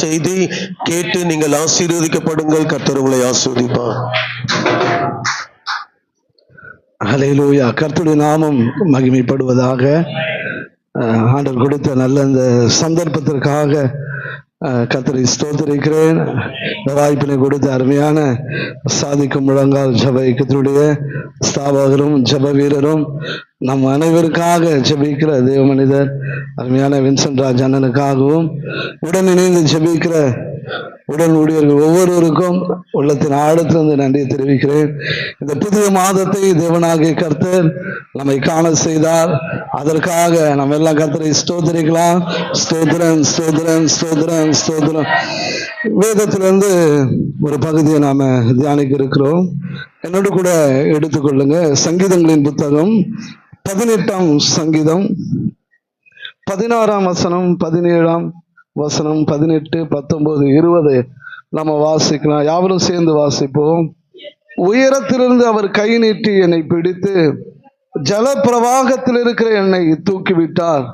செய்தி கேட்டு நீங்கள் ஆசீர்வதிக்கப்படுங்கள். கர்த்தர் உங்களை ஆசீர்வதிப்பார். ஹல்லேலூயா. கர்த்தருடைய நாமம் மகிமைப்படுவதாக. ஆண்டவர் கொடுத்த நல்ல இந்த சந்தர்ப்பத்திற்காக கர்த்தரை ஸ்தோத்திரிக்கிறேன். இந்த வாய்ப்பினை கொடுத்த அருமையான சாதிக்கும் முழங்கால் ஜெப இயக்கத்தினுடைய ஸ்தாபகரும் ஜெப வீரரும் நம் அனைவருக்காக ஜெபிக்கிற தேவ மனிதர் அருமையான வின்சென்ட் ராஜ் அண்ணனுக்காகவும் உடன் இணைந்து ஜெபிக்கிற உடன் ஊழியர்கள் ஒவ்வொருவருக்கும் உள்ளத்தின் ஆழத்திலிருந்து நன்றியை தெரிவிக்கிறேன். இந்த புதிய மாதத்தை தேவனாகிய கர்த்தர் நம்மை காண செய்தார். அதற்காக நம்ம எல்லாம் கர்த்தரை ஸ்தோத்திரிக்கலாம். ஸ்தோத்திரம் ஸ்தோத்திரம் ஸ்தோத்திரம் ஸ்தோத்திரம். வேதத்திலிருந்து ஒரு பகுதியை நாம தியானிக்க இருக்கிறோம். என்னோடு கூட எடுத்துக்கொள்ளுங்க. சங்கீதங்களின் புத்தகம் 18ஆம் சங்கீதம் 16ஆம் வசனம் 17ஆம் வசனம் 18, 19, 20 நம்ம வாசிக்கலாம். யாவரும் சேர்ந்து வாசிப்போம். உயரத்திலிருந்து அவர் கை நீட்டி என்னை பிடித்து ஜல பிரவாகத்தில் இருக்கிற என்னை தூக்கிவிட்டார்.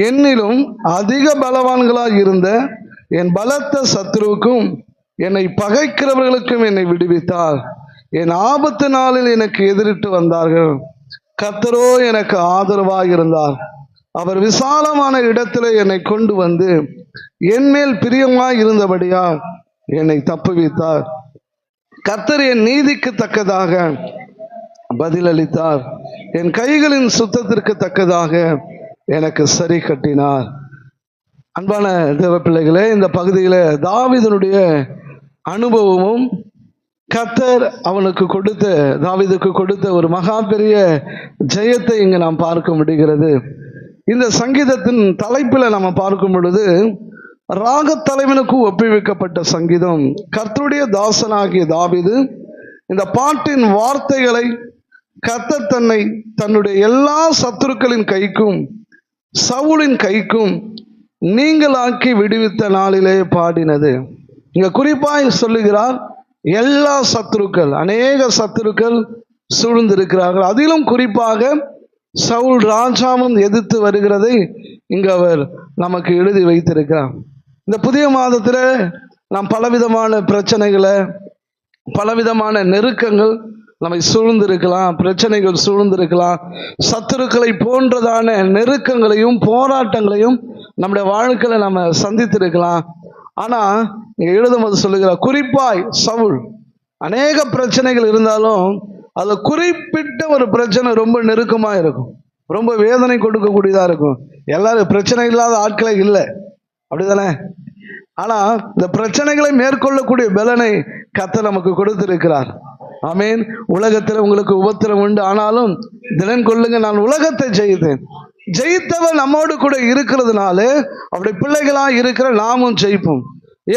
என்னிலும் அதிக பலவான்களாய் இருந்த என் பலத்த சத்துருவுக்கும் என்னை பகைக்கிறவர்களுக்கும் என்னை விடுவித்தார். என் ஆபத்து நாளில் எனக்கு எதிரிட்டு வந்தார்கள். கர்த்தரோ எனக்கு ஆதரவாக இருந்தார். அவர் விசாலமான இடத்துல என்னை கொண்டு வந்து என் மேல் பிரியமாய் இருந்தபடியா என்னை தப்புவித்தார். கர்த்தர் என் நீதிக்கு தக்கதாக பதிலளித்தார். என் கைகளின் சுத்தத்திற்கு தக்கதாக எனக்கு சரி கட்டினார். அன்பான தேவ பிள்ளைகளே, இந்த பகுதியில தாவீதுனுடைய அனுபவமும் கர்த்தர் அவனுக்கு கொடுத்த தாவீதுக்கு கொடுத்த ஒரு மகா பெரிய ஜெயத்தை இங்கு நாம் பார்க்க முடிகிறது. இந்த சங்கீதத்தின் தலைப்பில் நம்ம பார்க்கும் பொழுது ராகத்தலைவனுக்கு ஒப்புவிக்கப்பட்ட சங்கீதம். கர்த்தருடைய தாசனாகிய தாவீது இந்த பாட்டின் வார்த்தைகளை கர்த்தர் தன்னுடைய எல்லா சத்துருக்களின் கைக்கும் சவுலின் கைக்கும் நீங்களாக்கி விடுவித்த நாளிலே பாடினது. இங்க குறிப்பாய் சொல்லுகிறார், எல்லா சத்துருக்கள், அநேக சத்துருக்கள் சூழ்ந்திருக்கிறார்கள். அதிலும் குறிப்பாக சவுல் ராஜாவும் எதிர்த்து வருகிறதை இங்கு அவர் நமக்கு எழுதி வைத்திருக்கிறார். இந்த புதிய மாதத்தில் நாம் பலவிதமான பிரச்சனைகளை, பலவிதமான நெருக்கங்கள் நம்மை சூழ்ந்திருக்கலாம், பிரச்சனைகள் சூழ்ந்திருக்கலாம். சத்துருக்களை போன்றதான நெருக்கங்களையும் போராட்டங்களையும் நம்முடைய வாழ்க்கையில நம்ம சந்தித்திருக்கலாம். ஆனா இங்க எழுதும்போது சொல்லுகிறார், குறிப்பாய் சவுல் அநேக பிரச்சனைகள் இருந்தாலும் அது குறிப்பிட்ட ஒரு பிரச்சனை ரொம்ப நெருக்கமா இருக்கும், ரொம்ப வேதனை கொடுக்கக்கூடியதா இருக்கும். எல்லாரும் பிரச்சனை இல்லாத ஆட்களே இல்லை, அப்படிதானே? ஆனா இந்த பிரச்சனைகளை மேற்கொள்ளக்கூடிய பலனை கர்த்தர் நமக்கு கொடுத்திருக்கிறார். ஆமீன். உலகத்தில் உங்களுக்கு உபத்திரம் உண்டு, ஆனாலும் திடன் கொள்ளுங்க, நான் உலகத்தை ஜெயித்தேன். ஜெயித்தவர் நம்மோடு கூட இருக்கிறதுனால அவருடைய பிள்ளைகளா இருக்கிற நாமும் ஜெயிப்போம்.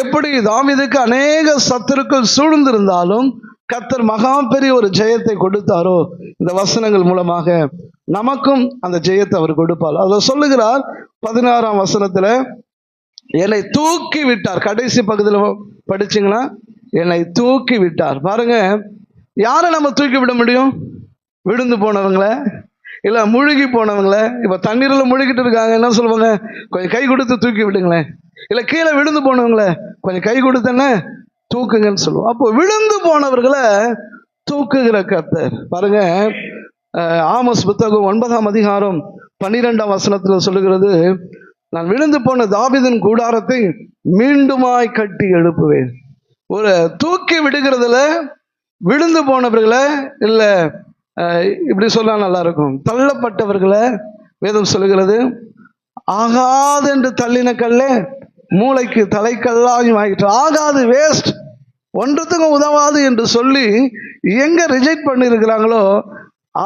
எப்படி தாவீதுக்கு அநேக சத்துருக்கள் சூழ்ந்திருந்தாலும் கர்த்தர் மகா பெரிய ஒரு ஜெயத்தை கொடுத்தாரோ, இந்த வசனங்கள் மூலமாக நமக்கும் அந்த ஜெயத்தை அவர் கொடுப்பார். அதை சொல்லுகிறார் 16ஆம் வசனத்துல, என்னை தூக்கி விட்டார். கடைசி பகுதியில் படிச்சீங்கன்னா என்னை தூக்கி விட்டார். பாருங்க, யாரை நம்ம தூக்கி விட முடியும்? விழுந்து போனவங்கள, இல்ல முழுகி போனவங்கள. இப்ப தண்ணீர்ல முழுகிட்டு இருக்காங்க, என்ன சொல்லுவாங்க? கொஞ்சம் கை கொடுத்து தூக்கி விடுங்களேன். இல்ல கீழே விழுந்து போனவங்கள கொஞ்சம் கை கொடுத்தேன்னு தூக்குங்கன்னு சொல்லுவோம். அப்போ விழுந்து போனவர்களை தூக்குகிற கர்த்தர். பாருங்க, ஆமோஸ் புத்தகம் 9ஆம் அதிகாரம் 12ஆம் வசனத்துல சொல்லுகிறது, நான் விழுந்து போன தாவீதின் கூடாரத்தை மீண்டுமாய் கட்டி எழுப்புவேன். ஒரு தூக்கி விடுகிறதுல விழுந்து போனவர்களை, இல்ல இப்படி சொன்னா நல்லா இருக்கும், தள்ளப்பட்டவர்களை வேதம் சொல்லுகிறது, ஆகாது என்று தள்ளின கல்லே மூளைக்கு தலைக்கல்லாயும் ஆகிட்டு, ஆகாது, வேஸ்ட், ஒன்றுத்துக்கும் உதவாது என்று சொல்லி எங்க ரிஜெக்ட் பண்ணி இருக்கிறாங்களோ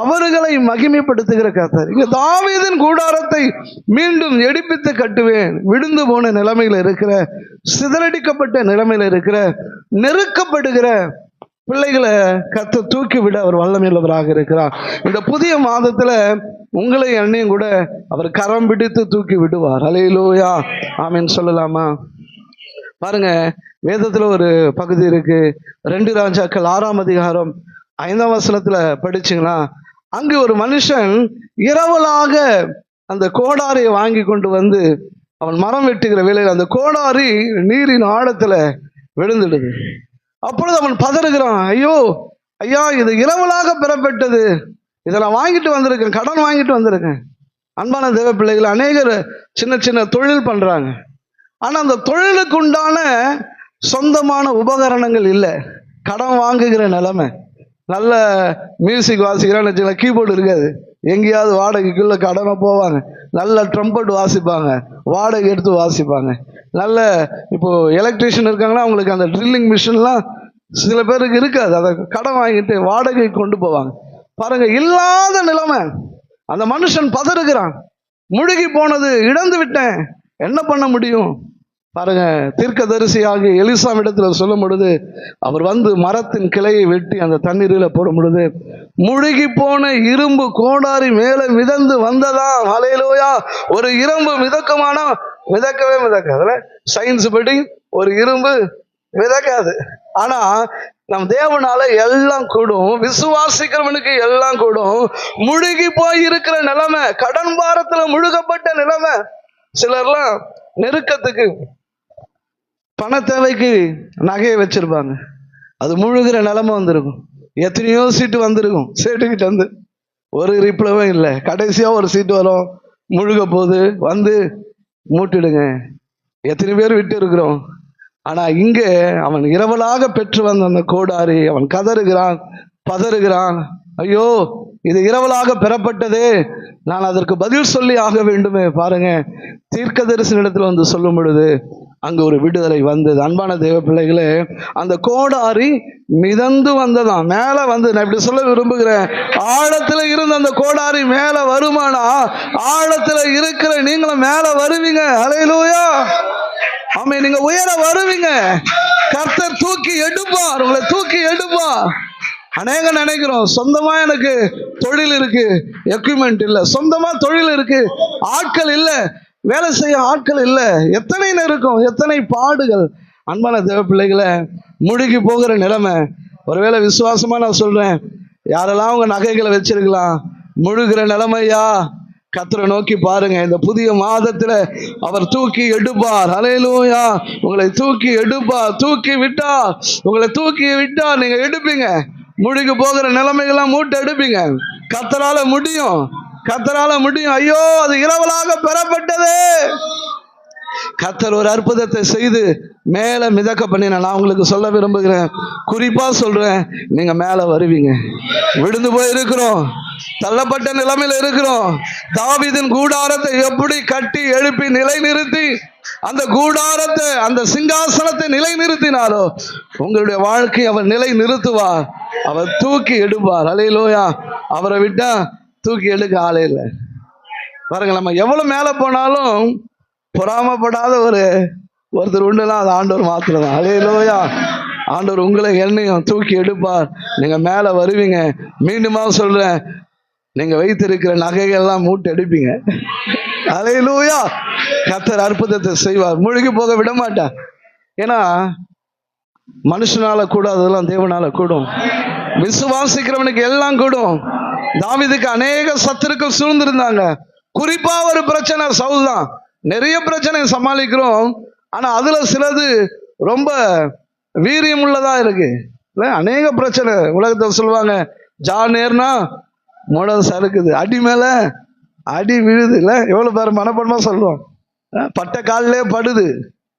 அவர்களை மகிமைப்படுத்துகிற கர்த்தர். இங்க தாவீதின் கூடாரத்தை மீண்டும் எடுப்பித்து கட்டுவேன். விழுந்து போன நிலைமையில இருக்கிற, சிதறடிக்கப்பட்ட நிலைமையில இருக்கிற, நெருக்கப்படுகிற பிள்ளைகளை கர்த்தர் தூக்கி விட அவர் வல்லமையுள்ளவராக இருக்கிறார். இந்த புதிய மாதத்துல உங்களை என்னையும் கூட அவர் கரம் பிடித்து தூக்கி விடுவார். அல்லேலூயா, ஆமென் சொல்லலாமா? பாருங்க, வேதத்துல ஒரு பகுதி இருக்கு, 2 ராஜாக்கள் 6ஆம் அதிகாரம் 5ஆம் வசனத்துல படிச்சீங்களா? அங்கு ஒரு மனுஷன் இரவலாக அந்த கோடாரியை வாங்கி கொண்டு வந்து அவன் மரம் வெட்டுகிற வேளையில் அந்த கோடாரி நீரின் ஆழத்துல விழுந்துடுது. அப்பொழுது அவன் பதறுகிறான், ஐயோ ஐயா, இது இரவலாக பெறப்பட்டது, இதை நான் வாங்கிட்டு வந்திருக்கேன், கடன் வாங்கிட்டு வந்திருக்கேன். அன்பான தேவ பிள்ளைகள், அநேகர் சின்ன சின்ன தொழில் பண்றாங்க. ஆனா அந்த தொழிலுக்கு உண்டான சொந்தமான உபகரணங்கள் இல்லை, கடன் வாங்குகிற நிலைமை. நல்ல மியூசிக் வாசிக்கிறான்னு வச்சுக்கலாம், கீபோர்டு இருக்காது, எங்கேயாவது வாடகைக்குள்ள கடனை போவாங்க. நல்ல ட்ரம்பட் வாசிப்பாங்க, வாடகை எடுத்து வாசிப்பாங்க. நல்ல இப்போ எலக்ட்ரீஷியன் இருக்காங்கன்னா அவங்களுக்கு அந்த ட்ரில்லிங் மிஷின்லாம் சில பேருக்கு இருக்காது, அதை கடன் வாங்கிட்டு வாடகை கொண்டு போவாங்க. பாருங்க, இல்லாத நிலைமை. அந்த மனுஷன் பதறுகிறான், முழுகி போனது, இழந்து விட்டேன், என்ன பண்ண முடியும்? பாருங்க, தீர்க்கதரிசியாகிய எலிசாவிடத்துல சொல்லும் பொழுது, அவர் வந்து மரத்தின் கிளையை வெட்டி அந்த தண்ணீரில் போடும் பொழுது முழுகி போன இரும்பு கோடாரி மேலே மிதந்து வந்ததா. ஹல்லேலூயா! ஒரு இரும்பு மிதக்குமானா? மிதக்கவே மிதக்காது. சயின்ஸ் படி ஒரு இரும்பு மிதக்காது. ஆனா நம் தேவனால எல்லாம் கூடும், விசுவாசிக்கிறவனுக்கு எல்லாம் கூடும். முழுகி போய் இருக்கிற நிலைமை, கடன் பாரத்துல முழுகப்பட்ட நிலைமை. சிலர்லாம் நெருக்கத்துக்கு பண தேவைக்கு நகையை வச்சிருப்பாங்க, அது முழுகிற நிலைமை வந்திருக்கும். எத்தனையோ சீட்டு வந்திருக்கும், சேட்டுக்கிட்ட வந்து ஒரு ரிப்ளவும் இல்லை. கடைசியா ஒரு சீட்டு வரும், முழுக போது வந்து மூட்டிடுங்க. எத்தனை பேர் விட்டு இருக்கிறோம். ஆனா இங்கே அவன் இரவலாக பெற்று வந்த அந்த கோடாரி, அவன் கதறுகிறான், பதறுகிறான், ஐயோ இது இரவலாக பெறப்பட்டதே, நான் அதற்கு பதில் சொல்லி ஆக வேண்டுமே. பாருங்க, தீர்க்கதரிசனிடத்தில் வந்து சொல்லும் பொழுது அங்கு ஒரு விடுதலை வந்தது. அன்பான தேவ பிள்ளைகளே, அந்த கோடாரி மிதந்து வந்ததான், மேல வந்து. நான் இப்படி சொல்ல விரும்புகிறேன், ஆழத்துல இருந்த அந்த கோடாரி மேல வருமானா, ஆழத்துல இருக்கிற நீங்களும் மேல வருவீங்க. ஹல்லேலூயா! ஆமே, நீங்க உயர வருவீங்க. கர்த்தர் தூக்கி எடுப்பார், உங்களை தூக்கி எடுப்பார். அநேக நினைக்கிறோம், சொந்தமா எனக்கு தொழில் இருக்கு, எக்யூப்மெண்ட் இல்லை, சொந்தமா தொழில் இருக்கு, ஆட்கள் இல்லை, வேலை செய்ய ஆட்கள் இல்லை, எத்தனை நெருக்கம், எத்தனை பாடுகள். அன்பான தேவ பிள்ளைகளை, முழுகி போகிற நிலைமை. ஒருவேளை விசுவாசமா நான் சொல்றேன், யாரெல்லாம் உங்க நகைகளை வச்சிருக்கலாம், முழுகிற நிலைமையா, கர்த்தரை நோக்கி பாருங்க. இந்த புதிய மாதத்துல அவர் தூக்கி எடுப்பார். ஹல்லேலூயா! உங்களை தூக்கி எடுப்பார். தூக்கி விட்டார், உங்களை தூக்கி விட்டார், நீங்க எடுப்பீங்க. முழுகி போகிற நிலைமைகள்லாம் மூட்டை எடுப்பீங்க. கர்த்தரால முடியும், கர்த்தரால முடியும். ஐயோ, அது இரவலாக பெறப்பட்டது. கர்த்தர் ஒரு அற்புதத்தை செய்து மேல மிதக்க பண்ணின. நான் உங்களுக்கு சொல்ல விரும்புகிறேன், குறிப்பா சொல்றேன், நீங்க மேல வருவீங்க. விழுந்து போய் இருக்கிறோம், தள்ளப்பட்ட நிலைமையில இருக்கிறோம். தாவீதின் கூடாரத்தை எப்படி கட்டி எழுப்பி நிலை நிறுத்தி, அந்த கூடாரத்தை, அந்த சிங்காசனத்தை நிலை நிறுத்தினாரோ, உங்களுடைய வாழ்க்கை அவர் நிலை நிறுத்துவார். அவர் தூக்கி எடுப்பார். ஹல்லேலூயா! அவரை விட்டா தூக்கி எடுக்க ஆளே இல்லை. பாருங்க, நம்ம எவ்வளவு மேல போனாலும் பொறாமப்படாத ஒருத்தர் உண்டுனா அது ஆண்டவர் மாத்திரம் தான். ஹல்லேலூயா! ஆண்டவர் உங்களை என்னையும் தூக்கி எடுப்பார். நீங்க மேல வருவீங்க. மீண்டுமா சொல்றேன், நீங்க வைத்திருக்கிற நகைகள்லாம் மூட்டை எடுப்பீங்க. ஹல்லேலூயா! கர்த்தர் அற்புதத்தை செய்வார், முழுகி போக விட மாட்டார். ஏன்னா மனுஷனால கூடாததெல்லாம் தேவனால கூடும். விசுவாசிக்கிறவனுக்கு எல்லாம் கூடும். தாவீதுக்கு அநேக சத்துருக்கள் சூழ்ந்திருந்தாங்க. குறிப்பா ஒரு பிரச்சனை சவுல் தான். நிறைய பிரச்சனை சமாளிக்கிறோம், ஆனா அதுல சிலது ரொம்ப வீரியம் உள்ளதா இருக்கு. அநேக பிரச்சனை உலகத்தில் சொல்லுவாங்க, ஜானேர்னா முடம் சறுக்குது, அடி மேல அடி விழுது. இல்லை, எவ்வளவு பேர் மனப்படமா சொல்லுவோம், பட்ட காலிலே படுது,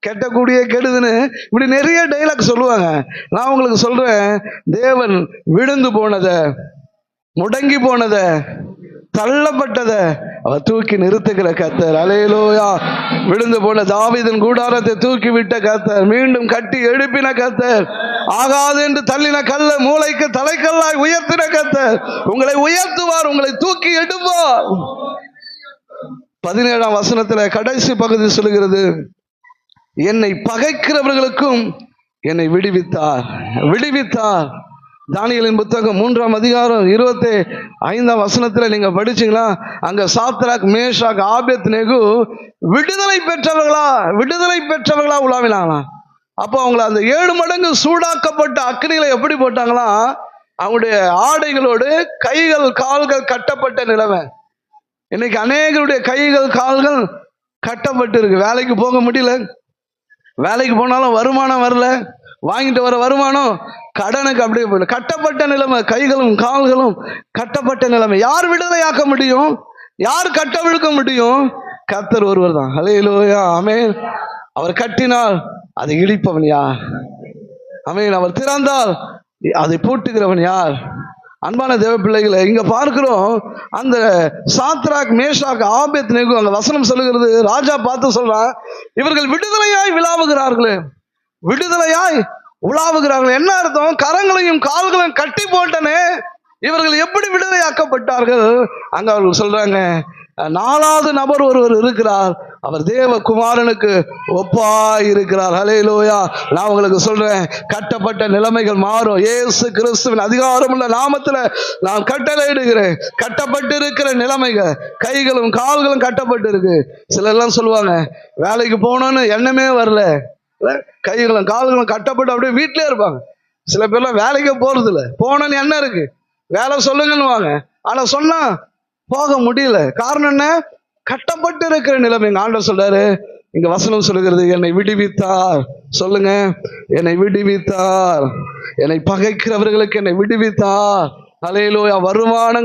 கெட்டக்கூடிய கெடுதுன்னு இப்படி நிறைய டைலாக் சொல்லுவாங்க. நான் உங்களுக்கு சொல்றேன், தேவன் விழுந்து போனத, முடங்கி போனத, தள்ளப்பட்டத அவர் தூக்கி நிறுத்துகிற கர்த்தர். ஹல்லேலூயா! விழுந்து போன தாவீதின் கூடாரத்தை தூக்கி விட்ட கர்த்தர், மீண்டும் கட்டி எழுப்பின கர்த்தர், ஆகாது என்று தள்ளின கல்ல மூளைக்கு தலைக்கல்லாய் உயர்த்தின கர்த்தர் உங்களை உயர்த்துவார், உங்களை தூக்கி எடுப்பார். 17ஆம் வசனத்துல கடைசி பகுதி சொல்லுகிறது, என்னை பகைக்கிறவர்களுக்கும் என்னை விடுவித்தார், விடுவித்தார். தானியேலின் புத்தகம் 3ஆம் அதிகாரம் 25ஆம் வசனத்துல நீங்க படிச்சீங்களா, அங்க சாத்ராக், மேஷாக், ஆபேத்நேகோ விடுதலை பெற்றவர்களா உலாவினாங்களாம். அப்போ அவங்கள அந்த 7 மடங்கு சூடாக்கப்பட்ட அக்னியில எப்படி போட்டாங்களா, அவங்களுடைய ஆடைகளோடு கைகள் கால்கள் கட்டப்பட்ட நிலைமை. இன்னைக்கு அநேகருடைய கைகள் கால்கள் கட்டப்பட்டு இருக்கு. வேலைக்கு போக முடியல, வேலைக்கு போனாலும் வருமானம் வரல, வாங்கிட்டு வர வருமானம் கடனுக்கு அப்படியே போயிடும். கட்டப்பட்ட நிலைமை, கைகளும் கால்களும் கட்டப்பட்ட நிலைமை. யார் விடுதலையாக்க முடியும்? யார் கட்டவிழ்க்க முடியும்? கர்த்தர் ஒருவர் தான். ஹல்லேலூயா, ஆமென். அவர் கட்டினால் அதை இடிப்பவன் யார்? ஆமென். அவர் திறந்தால் அதை பூட்டுகிறவன் யார்? அன்பான தேவ பிள்ளைகளை, இங்க பார்க்கிறோம், அந்த சாத்ராக், மேஷாக், ஆபேத்நேகோ, அந்த வசனம் சொல்லுகிறது, ராஜா பார்த்து சொல்றான், இவர்கள் விடுதலையாய் விளாவுகிறார்களே, விடுதலையாய் உலாவுகிறார்கள். என்ன அர்த்தம்? கரங்களையும் கால்களையும் கட்டி போட்டனே, இவர்கள் எப்படி விடுதலையாக்கப்பட்டார்கள்? அங்க அவர்கள் சொல்றாங்க, நாலாவது நபர் ஒருவர் இருக்கிறார், அவர் தேவகுமாரனுக்கு ஒப்பாய் இருக்கிறார். ஹல்லேலூயா. நான் உங்களுக்கு சொல்றேன், கட்டப்பட்ட நிலைமைகள் மாறும். இயேசு கிறிஸ்துவின் அதிகாரமுள்ள நாமத்துல நான் கட்டளையிடுகிறேன். கட்டப்பட்டு இருக்கிற நிலைமைகள், கைகளும் கால்களும் கட்டப்பட்டு இருக்கு. சிலர்லாம் சொல்லுவாங்க, வேலைக்கு போகணும்னு எண்ணமே வரல, கைகளும் கால்களும் கட்டப்பட்டு அப்படியே வீட்டிலே இருப்பாங்க. சில பேர்லாம் வேலைக்கே போறது இல்லை, போனோன்னு என்ன இருக்கு, வேலை சொல்லுங்கன்னு வாங்க, ஆனா சொன்னா போக முடியல. காரணம் என்ன? கட்டப்பட்டு இருக்கிற நிலைமை. ஆண்டவர் சொல்றாரு, இங்க வசனம் சொல்லுகிறது, என்னை விடுவித்தார். சொல்லுங்க, என்னை விடுவித்தார், என்னை பகைக்கிறவர்களுக்கு என்னை விடுவித்தார். ஹல்லேலூயா. வருமானங்கள்